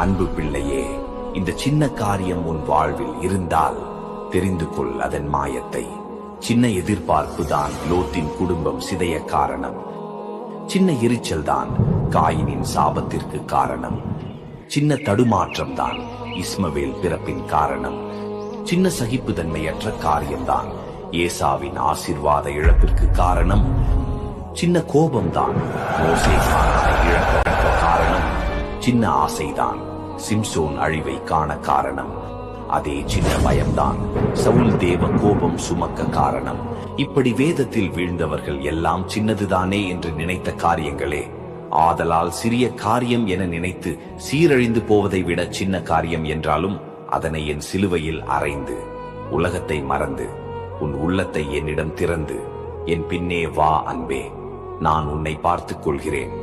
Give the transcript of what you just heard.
அன்பு பிள்ளையே, இந்த சின்ன காரியம் உன் வாழ்வில் இருந்தால் தெரிந்து கொள் அதன் மாயத்தை. சின்ன எதிர்பார்ப்பு தான் லோத்தின் குடும்பம் சிதைய காரணம். சின்ன எரிச்சல் தான் காயினின் சாபத்திற்கு காரணம். சின்ன தடுமாற்றம் தான் இஸ்மவேல் பிறப்பின் காரணம். சின்ன சகிப்புத்தன்மையற்ற காரியம்தான் ஏசாவின் ஆசீர்வாத இழப்பிற்கு காரணம். சின்ன கோபம்தான் மோசே இழக்க காரணம். சின்ன ஆசைதான் சிம்சோன் அழிவை காண காரணம். அதே சின்ன பயம்தான் சவுல் தேவ கோபம் சுமக்க காரணம். இப்படி வேதத்தில் வீழ்ந்தவர்கள் எல்லாம் சின்னதுதானே என்று நினைத்த காரியங்களே. ஆதலால் சிறிய காரியம் என நினைத்து சீரழிந்து போவதை விட சின்ன காரியம் என்றாலும் அதனை என் சிலுவையில் அறைந்து உலகத்தை மறந்து உன் உள்ளத்தை என்னிடம் திறந்து என் பின்னே வா அன்பே, நான் உன்னை பார்த்துக் கொள்கிறேன்.